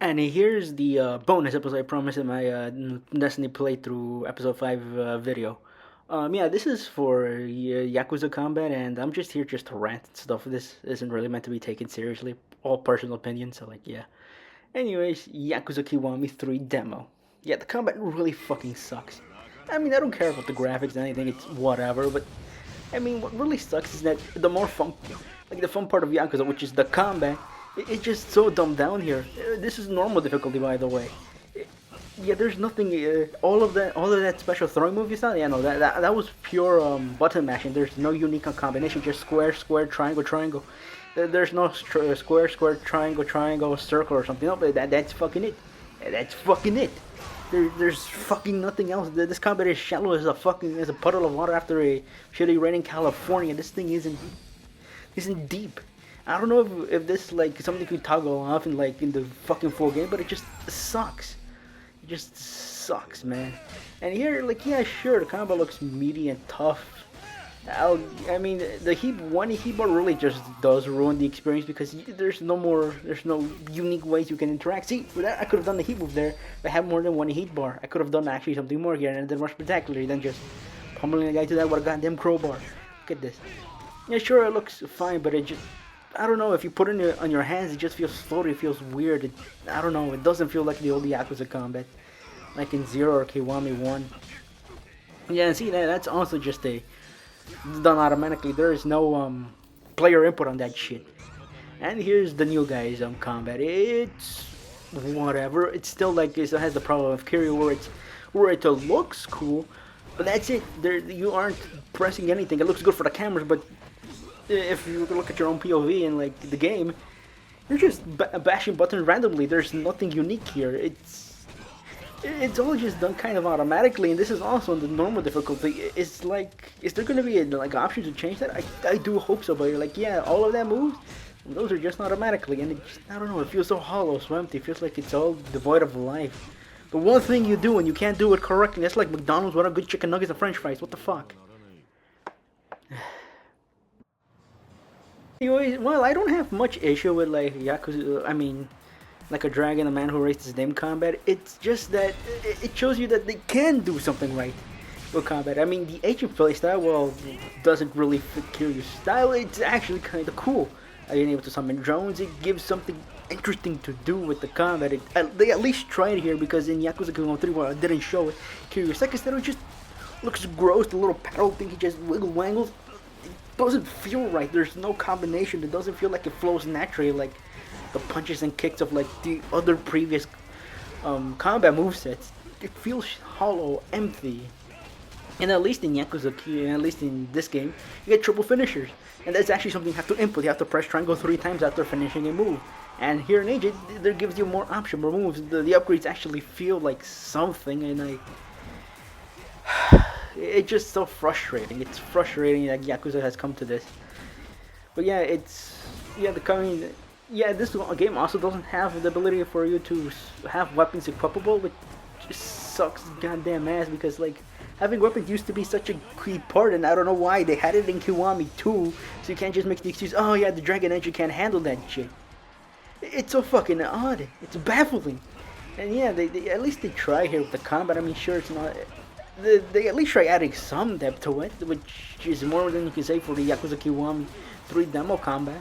And here's the bonus episode I promised in my Destiny playthrough episode 5 video. Yeah, this is for Yakuza combat, and I'm just here just to rant and stuff. This isn't really meant to be taken seriously. All personal opinions, so like, yeah. Anyways, Yakuza Kiwami 3 demo. Yeah, the combat really fucking sucks. I mean, I don't care about the graphics and anything, it's whatever, but I mean, what really sucks is that the more fun, like the fun part of Yakuza, which is the combat, it's just so dumbed down here. This is normal difficulty, by the way. Yeah, there's nothing. All of that special throwing move you saw. Yeah, no, that was pure button mashing. There's no unique combination. Just square, square, triangle, triangle. There's no square, square, triangle, triangle, circle or something. No, but that's fucking it. That's fucking it. There's fucking nothing else. This combat is shallow as a puddle of water after a shitty rain in California. This thing isn't deep. I don't know if this like something could toggle off in the fucking full game, but it just sucks. It just sucks, man. And here, like, yeah, sure, the combo looks meaty and tough. I mean, the heat bar really just does ruin the experience because there's no unique ways you can interact. See, with that, I could have done the heat move there if I had more than one heat bar. I could have done actually something more here and done more spectacular than just pummeling the guy to that with a goddamn crowbar. Look at this. Yeah, sure, it looks fine, but it just, I don't know, if you put it on your hands, it just feels floaty, it feels weird. I don't know, it doesn't feel like the old Yakuza combat, like in Zero or Kiwami 1. Yeah, and see, that's also just done automatically. There is no player input on that shit. And here's the new guy's combat. It's whatever. It's still like it has the problem of Kiryu where it looks cool, but that's it. You aren't pressing anything. It looks good for the cameras, but if you look at your own POV in like the game, you're just bashing buttons randomly. There's nothing unique here. It's all just done kind of automatically, and this is also on the normal difficulty. It's like, is there gonna be a like option to change that? I do hope so, but you're like, yeah, all of that moves, those are just automatically, and I don't know, it feels so hollow, so empty. It feels like it's all devoid of life. The one thing you do and you can't do it correctly, that's like McDonald's without good chicken nuggets and French fries. What the fuck? Anyways, well, I don't have much issue with like Yakuza. I mean, like a dragon, a man who raised his name combat. It's just that it shows you that they can do something right with combat. I mean, the ancient playstyle, well, doesn't really fit Kiryu's style. It's actually kind of cool. Being able to summon drones, it gives something interesting to do with the combat. They at least tried here because in Yakuza Kiwami 3, well, I didn't show it. Kiryu's second style just looks gross. The little paddle thing, he just wiggle wangles. It doesn't feel right. There's no combination. It doesn't feel like it flows naturally like the punches and kicks of like the other previous combat movesets. It feels hollow, empty. And at least in Yakuza, at least in this game, you get triple finishers. And that's actually something you have to input. You have to press triangle 3 times after finishing a move. And here in Age, there gives you more option, more moves. The upgrades actually feel like something, and it's just so frustrating. It's frustrating that Yakuza has come to this. But yeah, this game also doesn't have the ability for you to have weapons equipable, which just sucks goddamn ass because like having weapons used to be such a key part, and I don't know why they had it in Kiwami too. So you can't just make the excuse, oh yeah, the Dragon Engine can't handle that shit. It's so fucking odd. It's baffling. And yeah, they at least they try here with the combat. I mean, sure, it's not. They at least try adding some depth to it, which is more than you can say for the Yakuza Kiwami 3 demo combat.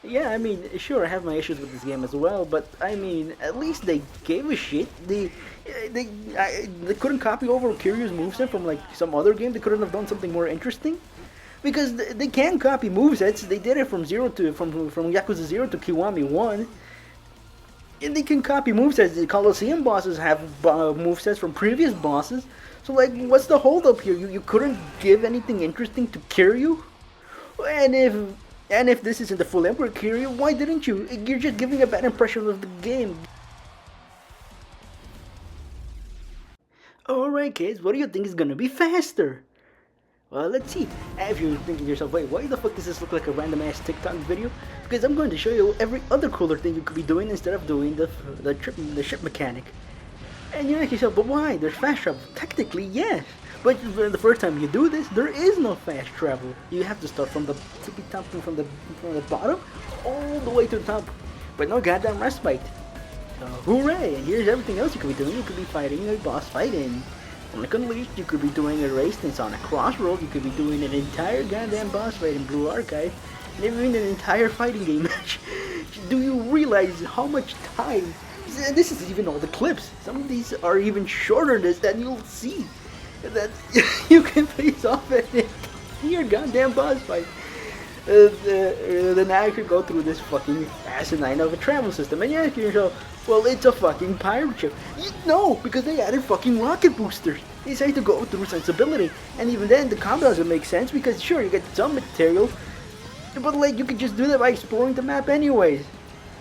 Yeah, I mean, sure, I have my issues with this game as well, but I mean, at least they gave a shit. They couldn't copy over Kiryu's moveset from like some other game. They couldn't have done something more interesting, because they can copy movesets. They did it from Yakuza 0 to Kiwami 1. And they can copy movesets. The Colosseum bosses have movesets from previous bosses. So like, what's the holdup here? You couldn't give anything interesting to Kiryu? And if this isn't the full Emperor Kiryu, why didn't you? You're just giving a bad impression of the game. Alright kids, what do you think is gonna be faster? Well, let's see. If you're thinking to yourself, wait, why the fuck does this look like a random ass TikTok video? Because I'm going to show you every other cooler thing you could be doing instead of doing the ship mechanic. And you ask yourself, but why? There's fast travel. Technically, yes. But the first time you do this, there is no fast travel. You have to start from the tippy top, from the bottom all the way to the top, but no goddamn respite. Hooray! And here's everything else you could be doing. You could be fighting a boss fight in Sonic Unleashed. You could be doing a race in Sonic Crossroads. You could be doing an entire goddamn boss fight in Blue Archive. And even an entire fighting game match. Do you realize how much time? And this is even all the clips. Some of these are even shorter than this, and you'll see that you can face off at your goddamn boss fight. Then I could go through this fucking asinine of a travel system, and you ask yourself, well, it's a fucking pirate ship. No, because they added fucking rocket boosters. They say to go through sensibility, and even then the combat doesn't make sense because sure you get some material, but like you could just do that by exploring the map anyways.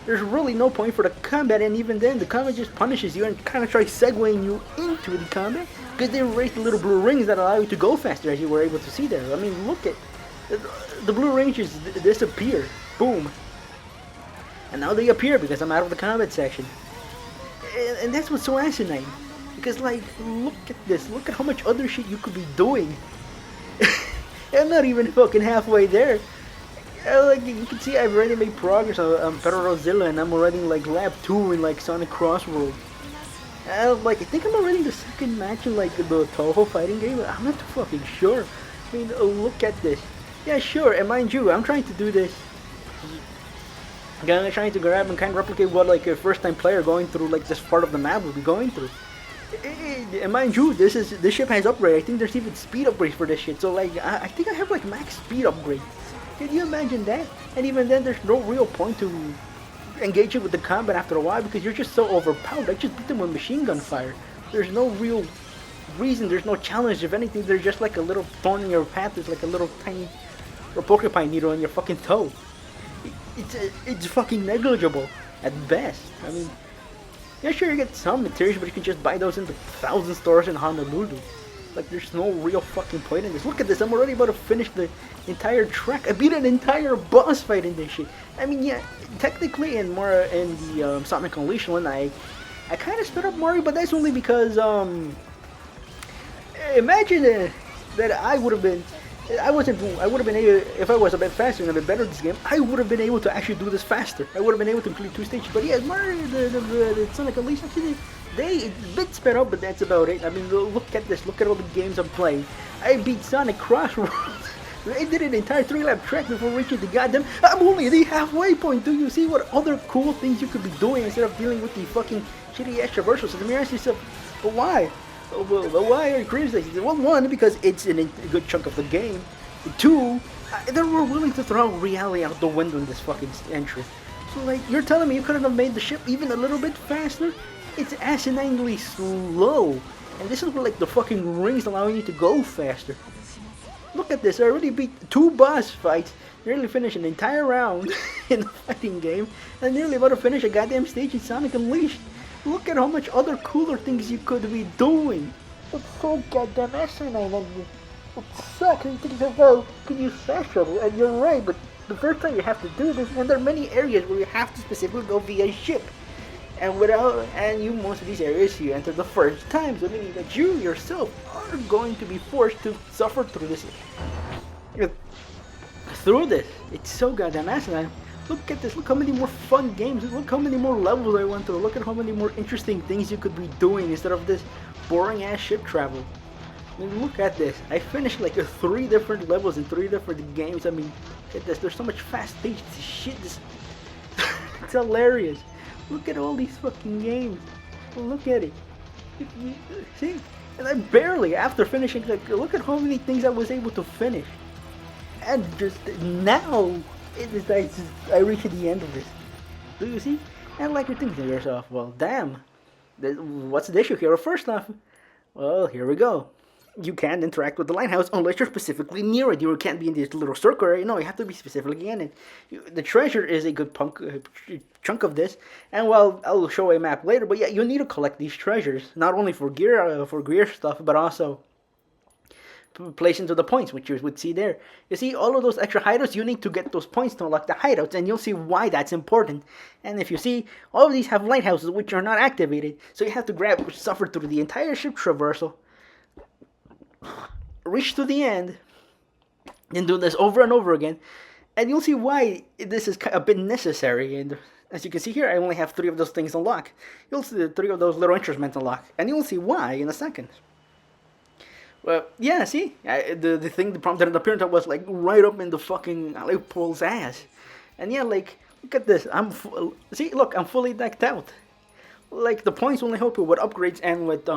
There's really no point for the combat, and even then the combat just punishes you and kind of tries segueing you into the combat because they erased the little blue rings that allow you to go faster, as you were able to see there. I mean, look at the blue rings just disappear. Boom. And now they appear because I'm out of the combat section. And that's what's so asinine. Because, like, look at this. Look at how much other shit you could be doing. I'm not even fucking halfway there. Like, you can see I've already made progress on Ferrozilla, and I'm already in, like, lab 2 in, like, Sonic Crossroads. Like, I think I'm already in the second match in, like, the Toho fighting game. I'm not too fucking sure. I mean, look at this. Yeah, sure, and mind you, I'm trying to do this. I'm trying to grab and kind of replicate what, like, a first-time player going through, like, this part of the map will be going through. And mind you, this ship has upgrade. I think there's even speed upgrades for this shit. So, like, I think I have, like, max speed upgrade. Can you imagine that? And even then, there's no real point to engaging with the combat after a while because you're just so overpowered. I just beat them with machine gun fire. There's no real reason. There's no challenge. If anything, they're just like a little thorn in your path. There's like a little tiny porcupine needle on your fucking toe. It's fucking negligible at best. I mean, yeah, sure you get some materials, but you can just buy those in the 1,000 stores in Honolulu. Like, there's no real fucking point in this. Look at this, I'm already about to finish the entire track. I beat an entire boss fight in this shit. I mean, yeah, technically in the Sonic Unleashed one, I kind of sped up Mario, but that's only because, imagine that I would have been able, if I was a bit faster and a bit better at this game, I would have been able to actually do this faster. I would have been able to complete 2 stages. But yeah, Mario, the Sonic Unleashed, actually, it's a bit sped up, but that's about it. I mean, look at this. Look at all the games I'm playing. I beat Sonic Crossroads. I did an entire 3-lap track before reaching the goddamn. I'm only at the halfway point. Do you see what other cool things you could be doing instead of dealing with the fucking shitty ass traversal system? You ask yourself, but why? Well, why are you criticizing? Well, one, because it's in a good chunk of the game. 2, they were willing to throw reality out the window in this fucking entry. So, like, you're telling me you couldn't have made the ship even a little bit faster? It's asininely slow. And this is where, like, the fucking rings allowing you to go faster. Look at this, I already beat 2 boss fights, nearly finished an entire round in the fighting game, and nearly about to finish a goddamn stage in Sonic Unleashed. Look at how much other cooler things you could be doing. It's so goddamn asinine, and it sucks. And you think to yourself, well, can you fast travel? And you're right, but the first time you have to do this, and there are many areas where you have to specifically go via ship. And most of these areas you enter the first time, so meaning that you yourself are going to be forced to suffer through this. It's so goddamn asinine. Look at this. Look how many more fun games. Look how many more levels I went through. Look at how many more interesting things you could be doing instead of this boring ass ship travel. I mean, look at this. I finished like 3 different levels in 3 different games. I mean, look at this. There's so much fast-paced shit. It's hilarious. Look at all these fucking games. Look at it. See? And I barely, after finishing, like, look at how many things I was able to finish. And just now, I reached the end of this. Do you see? And like you're thinking to yourself, well, damn. What's the issue here? First off, well, here we go. You can't interact with the lighthouse unless you're specifically near it. You can't be in this little circle area. No, you have to be specifically in it. The treasure is a good chunk of this. And well, I'll show a map later. But yeah, you need to collect these treasures, not only for gear stuff, but also place into the points, which you would see there. You see, all of those extra hideouts, you need to get those points to unlock the hideouts, and you'll see why that's important. And if you see, all of these have lighthouses which are not activated, so you have to suffer through the entire ship traversal, reach to the end, and do this over and over again, and you'll see why this is a bit necessary. And As you can see here, I only have 3 of those things unlocked. You'll see the 3 of those little instruments unlocked, and you'll see why in a second. Well, yeah, see, the thing, the prompt that appeared was like right up in the fucking Aleppo's ass, and yeah, like look at this. See, look, I'm fully decked out. Like the points only help you with upgrades and with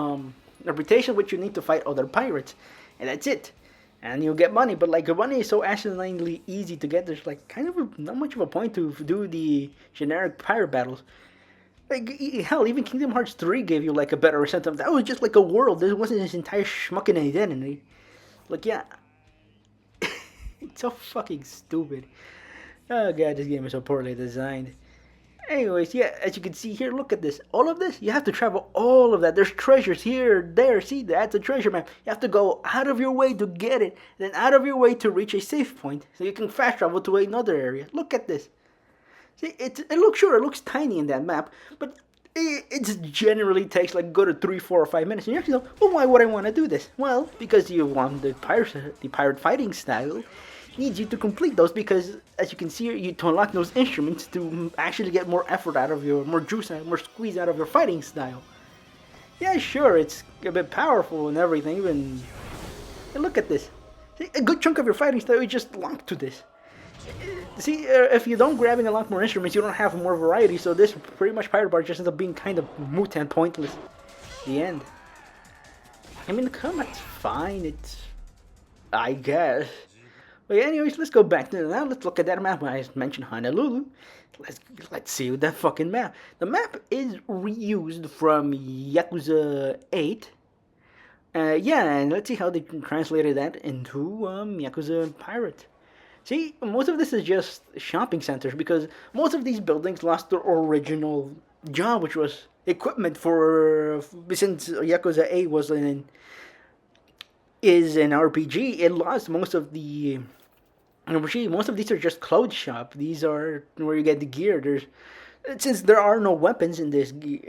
reputation, which you need to fight other pirates, and that's it. And you'll get money, but like the money is so asinine easy to get. There's like kind of not much of a point to do the generic pirate battles. Like hell, even Kingdom Hearts 3 gave you like a better incentive. That was just like a world. This wasn't his entire schmucking identity. Like yeah, it's so fucking stupid. Oh god, this game is so poorly designed. Anyways, yeah, as you can see here, look at this. All of this, you have to travel all of that. There's treasures here, there. See, that's a treasure map. You have to go out of your way to get it, then out of your way to reach a safe point, so you can fast travel to another area. Look at this. See, it looks tiny in that map, but it generally takes like go to 3, 4, or 5 minutes. And you actually go, well, why would I want to do this? Well, because you want the pirate fighting style. Needs you to complete those because, as you can see here, you to unlock those instruments to actually get more effort out of your, more juice, more squeeze out of your fighting style. Yeah, sure, it's a bit powerful and everything, even. Hey, look at this. See, a good chunk of your fighting style is just locked to this. See, if you don't grabbing a lot more instruments, you don't have more variety, so this pretty much pirate bar just ends up being kind of moot and pointless. The end. I mean, the combat's fine, it's. I guess. But anyways, let's go back to now. Let's look at that map. I mentioned Honolulu. Let's see that fucking map. The map is reused from Yakuza 8. Yeah, and let's see how they translated that into Yakuza Pirate. See, most of this is just shopping centers because most of these buildings lost their original job, which was equipment for since Yakuza 8 is an RPG. It lost most of the. Most of these are just clothes shop. These are where you get the gear. Since there are no weapons in this, you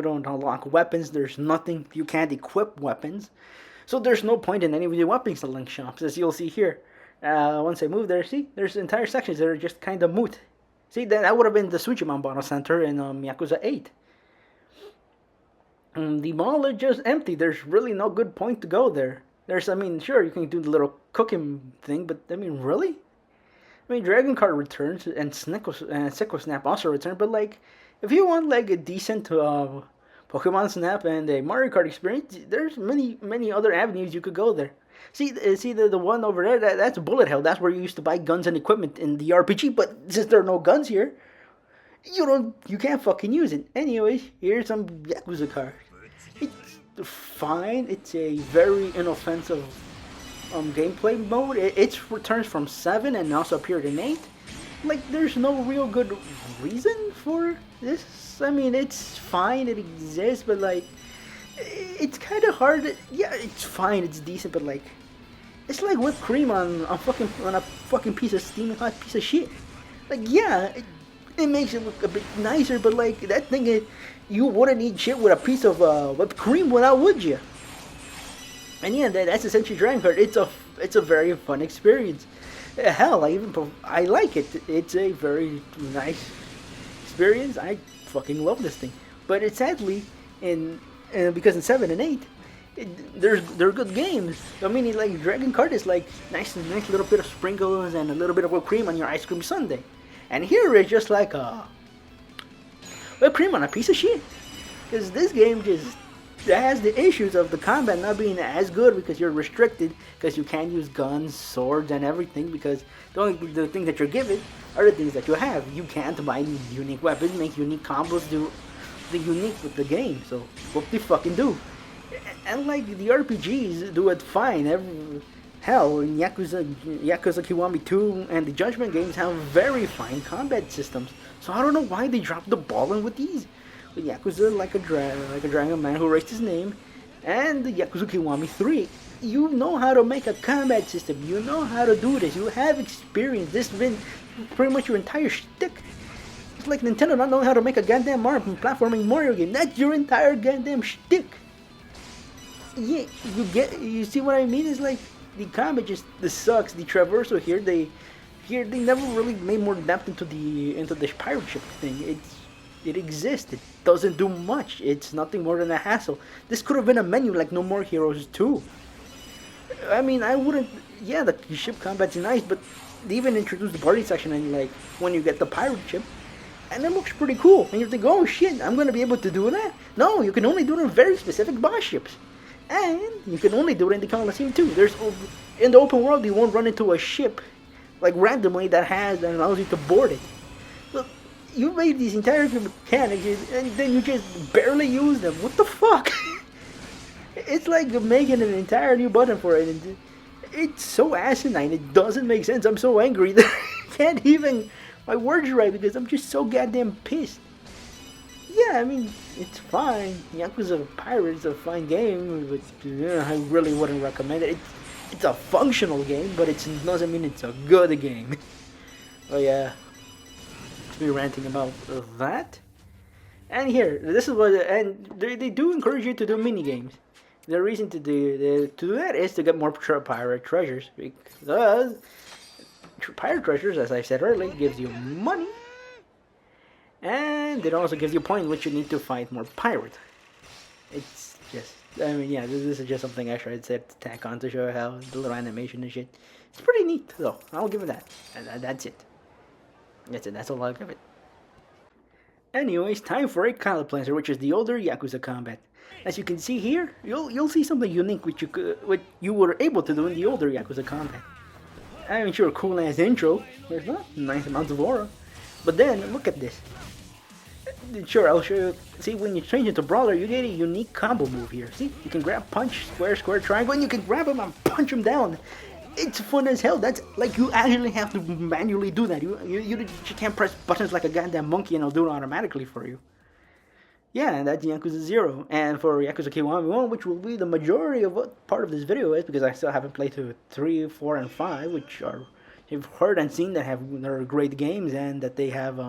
don't unlock weapons. There's nothing. You can't equip weapons, so there's no point in any of the weapon selling shops, as you'll see here. Once I move there, see, there's entire sections that are just kind of moot. See, that would have been the Tsuchiman Center in Yakuza 8. The mall is just empty. There's really no good point to go there. Sure, you can do the little cooking thing, but really? Dragon Card returns and Sicko Snap also return, but like, if you want like a decent Pokemon Snap and a Mario Kart experience, there's many other avenues you could go there. See the one over there, that's Bullet Hell. That's where you used to buy guns and equipment in the RPG, but since there are no guns here, you can't fucking use it. Anyways, here's some Yakuza cards. It's fine. It's a very inoffensive gameplay mode. It returns from 7 and also appeared in 8. Like, there's no real good reason for this. It's fine. It exists, but like, it's kind of hard. Yeah, it's fine. It's decent, but like, it's like whipped cream on a fucking piece of steaming hot piece of shit. Like, yeah. It makes it look a bit nicer, but like that thing, you wouldn't eat shit with a piece of whipped cream, without, would you? And yeah, that's essentially Dragon Card. It's a very fun experience. Hell, I like it. It's a very nice experience. I fucking love this thing. But it's sadly because in 7 and 8, they're good games. Like Dragon Card is like nice little bit of sprinkles and a little bit of whipped cream on your ice cream sundae. And here it's just like whipped cream on a piece of shit. Because this game just has the issues of the combat not being as good because you're restricted, because you can't use guns, swords, and everything, because the things that you're given are the things that you have. You can't buy unique weapons, make unique combos, do the unique with the game. So what they fucking do? And like the RPGs do it fine. Hell, in Yakuza Kiwami 2 and the Judgment games have very fine combat systems. So I don't know why they dropped the ball in with these. With Yakuza like a dragon man who raised his name, and the Yakuza Kiwami 3, you know how to make a combat system. You know how to do this. You have experience. This has been pretty much your entire shtick. It's like Nintendo not knowing how to make a goddamn platforming Mario game. That's your entire goddamn shtick. Yeah, you see what I mean? It's like, the combat just sucks. The traversal here, here they never really made more depth into the pirate ship thing. It exists. It doesn't do much. It's nothing more than a hassle. This could have been a menu like No More Heroes 2. I mean, I wouldn't. Yeah, the ship combat's nice, but they even introduced the party section and like when you get the pirate ship, and it looks pretty cool. And you think, oh shit, I'm gonna be able to do that? No, you can only do it on very specific boss ships, and you can only do it in the Coliseum too. There's in the open world, you won't run into a ship like randomly that allows you to board it. Look, you made these entire mechanics and then you just barely use them. What the fuck? It's like making an entire new button for it. And it's so asinine. It doesn't make sense. I'm so angry that I can't even my words right because I'm just so goddamn pissed. Yeah, I mean, it's fine. Yakuza Pirate is a fine game, but I really wouldn't recommend it. It's a functional game, but it doesn't mean it's a good game. Oh yeah, to be ranting about that. And here, this is what, and they do encourage you to do mini games. The reason to do that is to get more pirate treasures, because pirate treasures, as I said earlier, gives you money, and it also gives you points which you need to fight more pirates. It's just, I mean, yeah, this is just something extra I'd said to tack on to show how the little animation and shit. It's pretty neat, though. I'll give it that. And that's it. That's it. That's all I'll give it. Anyways, time for a Caliplacer, which is the older Yakuza combat. As you can see here, you'll see something unique which you were able to do in the older Yakuza combat. I mean, sure, cool ass intro. There's not nice amounts of aura, but then look at this. Sure, I'll show you. See, when you change into Brawler, you get a unique combo move here. See, you can grab, punch, square, square, triangle, and you can grab him and punch him down. It's fun as hell. That's like you actually have to manually do that. You can't press buttons like a goddamn monkey and it'll do it automatically for you. Yeah, and that's Yakuza 0. And for Yakuza Kiwami 1, which will be the majority of what part of this video is, because I still haven't played through 3, 4, and 5, which are, you've heard and seen that are great games, and that they have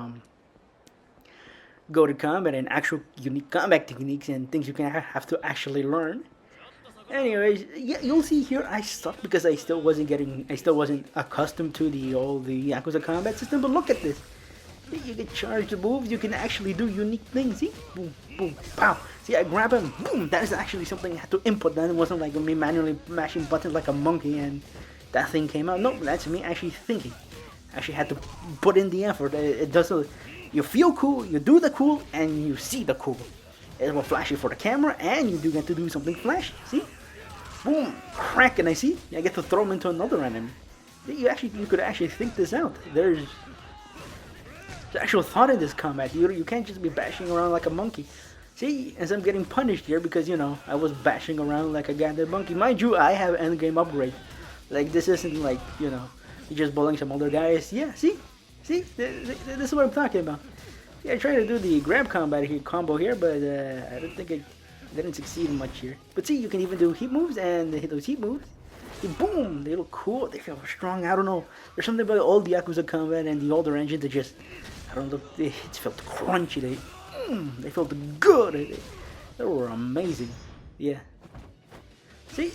go to combat and actual unique combat techniques and things you can have to actually learn. Anyways, yeah, you'll see here I suck because I still wasn't accustomed to the Yakuza combat system, but look at this. You can charge the moves, you can actually do unique things, see? Boom, boom, pow. See, I grab him, boom, that is actually something I had to input. That it wasn't like me manually mashing buttons like a monkey and that thing came out. No, that's me actually thinking. I actually had to put in the effort. It doesn't, you feel cool, you do the cool, and you see the cool. It will flash you for the camera, and you do get to do something flashy, see? Boom, crack, and I get to throw him into another enemy. You could actually think this out. There's actual thought in this combat. You can't just be bashing around like a monkey. See, as I'm getting punished here because, I was bashing around like a goddamn monkey. Mind you, I have endgame upgrade. Like, this isn't like, you're just bullying some older guys. Yeah, see? This is what I'm talking about. Yeah, I tried to do the grab combo here, but I don't think it didn't succeed much here. But see, you can even do heat moves, and hit those heat moves. Boom! They look cool. They feel strong. I don't know. There's something about old Yakuza combat and the older engine that just, I don't know. It felt crunchy. They felt good. They were amazing. Yeah. See,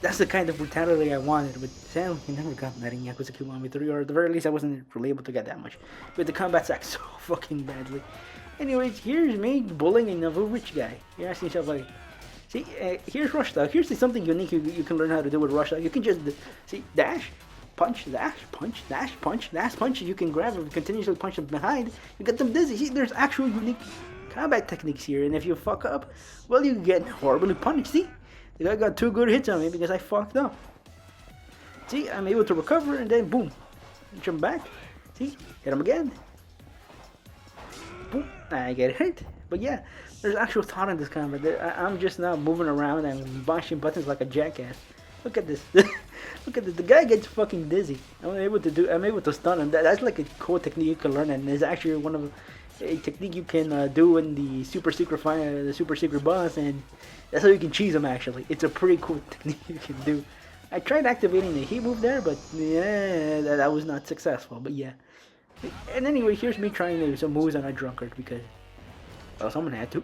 that's the kind of brutality I wanted. But Sam, you never got that in Yakuza Kiwami 3, or at the very least, I wasn't really able to get that much. But the combat sucks so fucking badly. Anyways, here's me bullying another rich guy. You're asking yourself like, see, here's rush dog. Here's something unique you can learn how to do with rush dog. You can just, see, dash, punch, dash, punch, dash, punch, dash, punch. You can grab them, continuously punch them behind. You get them dizzy. See, there's actual unique combat techniques here. And if you fuck up, well, you get horribly punished. See, the guy got 2 good hits on me because I fucked up. See, I'm able to recover and then boom, jump back. See, hit him again. Boom, I get hit. But yeah, there's actual thought in this combat. I'm just now moving around and bashing buttons like a jackass. Look at this. Look at this. The guy gets fucking dizzy. I'm able to stun him. That's like a cool technique you can learn, and it's actually one of a technique you can do in the super secret boss, and that's how you can cheese him. Actually, it's a pretty cool technique you can do. I tried activating the heat move there, but yeah, that was not successful. But yeah. And anyway, here's me trying to do some moves on a drunkard because, well, someone had to.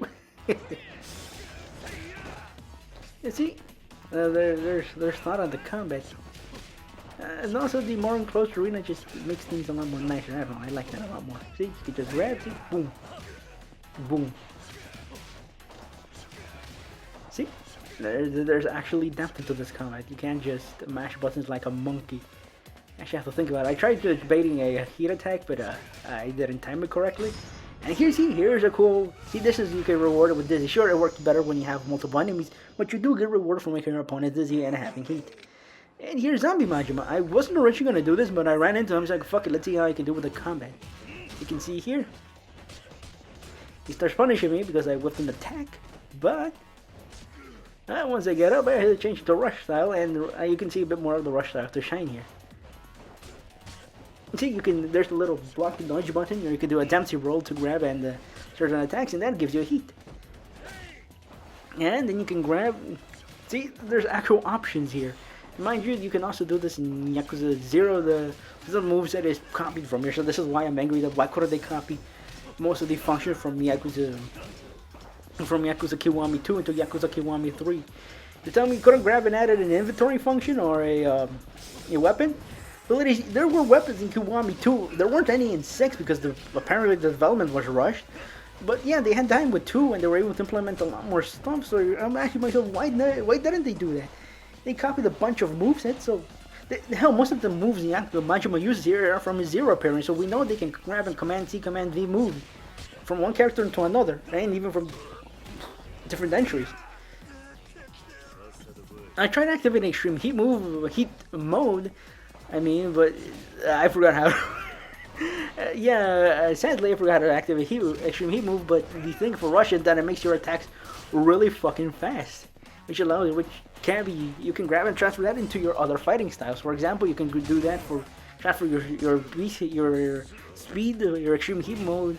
You see, there's thought on the combat. And also the more enclosed arena just makes things a lot more nicer. I don't know, I like that a lot more. See, you can just grab, see, boom, boom. See, there's actually depth into this combat. You can't just mash buttons like a monkey. Actually, I have to think about it. I tried debating a heat attack, but I didn't time it correctly. And here's a cool. See, this is you can reward it with dizzy. Sure, it works better when you have multiple enemies, but you do get rewarded for making your opponent dizzy and having heat. And here's Zombie Majima. I wasn't originally gonna do this, but I ran into him. I was like, fuck it, let's see how I can do with the combat. You can see here. He starts punishing me because I whipped an attack, but once I get up, I had to change to rush style, and you can see a bit more of the rush style to shine here. See, there's a little block dodge button, or you can do a Dempsey roll to grab and certain attacks, and that gives you a heat. And then you can grab. See, there's actual options here. Mind you, you can also do this in Yakuza 0. The moveset is copied from here, so this is why I'm angry that why couldn't they copy most of the functions from Yakuza Kiwami 2 into Yakuza Kiwami 3. You tell me you couldn't grab and added an inventory function or a weapon? Well, there were weapons in Kiwami 2. There weren't any in 6 because apparently the development was rushed. But yeah, they had time with 2 and they were able to implement a lot more stuff. So I'm asking myself, why didn't they do that? They copied a bunch of movesets, so hell, most of the moves Majima uses here are from his 0 appearance, so we know they can grab and Command C, Command V move from one character into another, and even from different entries. I tried activating Extreme Heat mode, but I forgot how to. Sadly I forgot how to activate Extreme Heat move, but the thing for Rush is that it makes your attacks really fucking fast. You can grab and transfer that into your other fighting styles. For example, you can do that for transfer your speed, your extreme heat mode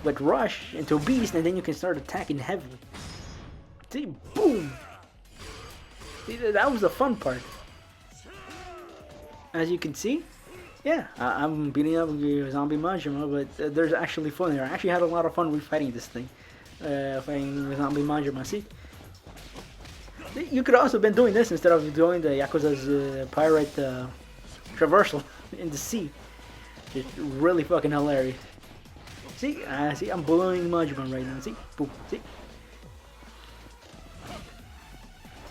with Rush into Beast, and then you can start attacking heavy. See, boom! See, that was the fun part. As you can see, I'm beating up Zombie Majima, but there's actually fun there. I actually had a lot of fun refighting this thing, fighting Zombie Majima. See. You could also have been doing this instead of doing the Yakuza's pirate traversal in the sea. It's really fucking hilarious. See, I'm bullying Majima right now. See, boom, see.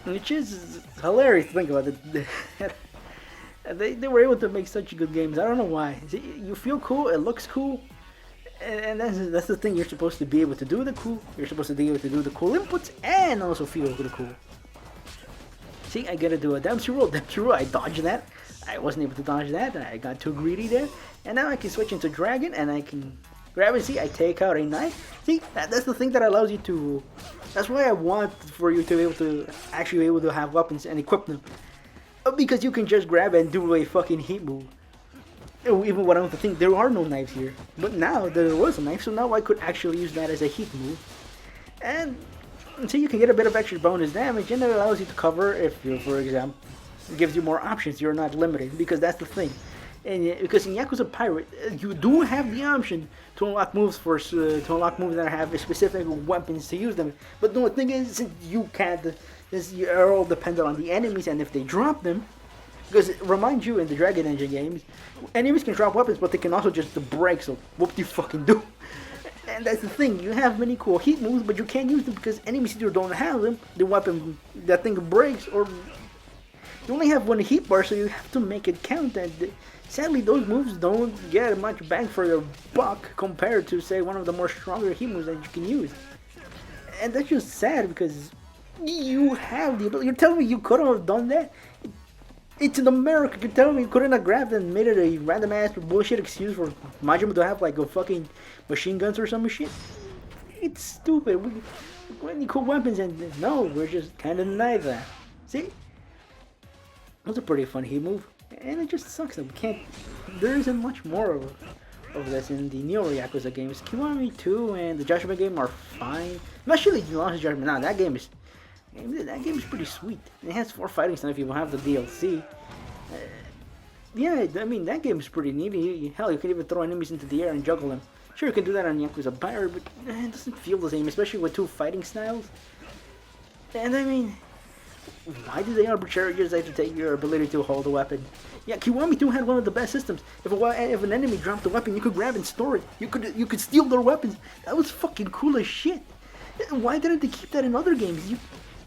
Which is hilarious to think about it. They were able to make such good games. I don't know why. See, you feel cool, it looks cool, and that's the thing. You're supposed to be able to do the cool. You're supposed to be able to do the cool inputs and also feel the cool. See, I gotta do a Dempsey roll. I dodged that. I wasn't able to dodge that. I got too greedy there. And now I can switch into Dragon and I can grab it. See, I take out a knife. See, that's the thing that allows you to. That's why I want for you to be able to actually be able to have weapons and equip them. Because you can just grab it and do a fucking heat move. Even when I don't think there are no knives here. But now there was a knife, so now I could actually use that as a heat move. And so you can get a bit of extra bonus damage, and it allows you to cover if you, for example, it gives you more options. You're not limited, because that's the thing. And because in Yakuza Pirate, you do have the option to unlock moves that have specific weapons to use them. But the thing is, you can't. You're all dependent on the enemies, and if they drop them, because remind you in the Dragon Engine games, enemies can drop weapons, but they can also just break. So whoop de fucking do. And that's the thing, you have many cool heat moves, but you can't use them because enemies either don't have them, the weapon, that thing breaks, or you only have one heat bar, so you have to make it count, and sadly those moves don't get much bang for your buck compared to, say, one of the more stronger heat moves that you can use. And that's just sad because you have the ability. You're telling me you couldn't have done that? It's in America. You're telling me you couldn't have grabbed and made it a random ass bullshit excuse for Majima to have like a fucking machine guns or some shit? It's stupid. We need cool weapons, and no, we're just kind of denied that. See? That's a pretty fun heat move, and it just sucks that we can't. There isn't much more of this in the newer Yakuza games. Kiwami 2 and the Judgment game are fine. Especially the Lost Judgment. Now that game is pretty sweet. It has 4 fighting styles if you have the DLC. That game is pretty neat. Hell, you can even throw enemies into the air and juggle them. Sure, you can do that on Yakuza Pirate, but it doesn't feel the same, especially with 2 fighting styles. And Why did they arbitrarily decide to take your ability to hold a weapon? Yeah, Kiwami 2 had one of the best systems. If an enemy dropped a weapon, you could grab and store it. You could steal their weapons. That was fucking cool as shit. Why didn't they keep that in other games?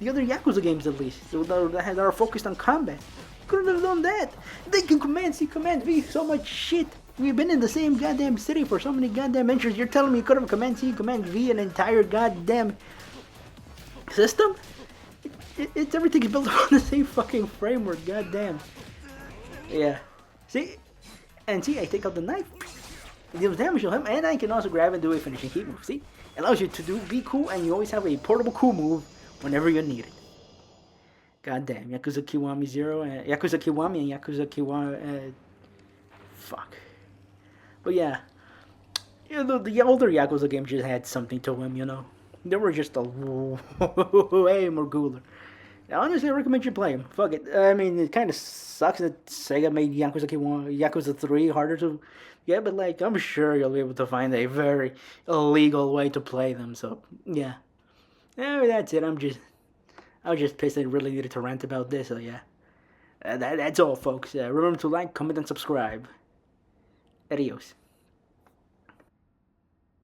The other Yakuza games, at least, that are focused on combat. Couldn't have done that. They can Command C, Command V, so much shit. We've been in the same goddamn city for so many goddamn entries. You're telling me you could have Command C, Command V, an entire goddamn system? It's everything's built on the same fucking framework. Goddamn. Yeah. See, I take out the knife. It deals damage to him, and I can also grab and do a finishing heat move. See, it allows you to be cool, and you always have a portable cool move whenever you need it. Goddamn, Yakuza Kiwami 0, Yakuza Kiwami and Yakuza Kiwami. Fuck. But yeah, the older Yakuza games just had something to them, you know. They were just a way more cooler. Honestly, I recommend you play them. Fuck it. I mean, it kind of sucks that Sega made Yakuza 3 harder to get, but like, I'm sure you'll be able to find a very illegal way to play them. So yeah. Anyway, that's it. I was just pissed I really needed to rant about this. So yeah, that's all, folks. Remember to like, comment, and subscribe. Adios.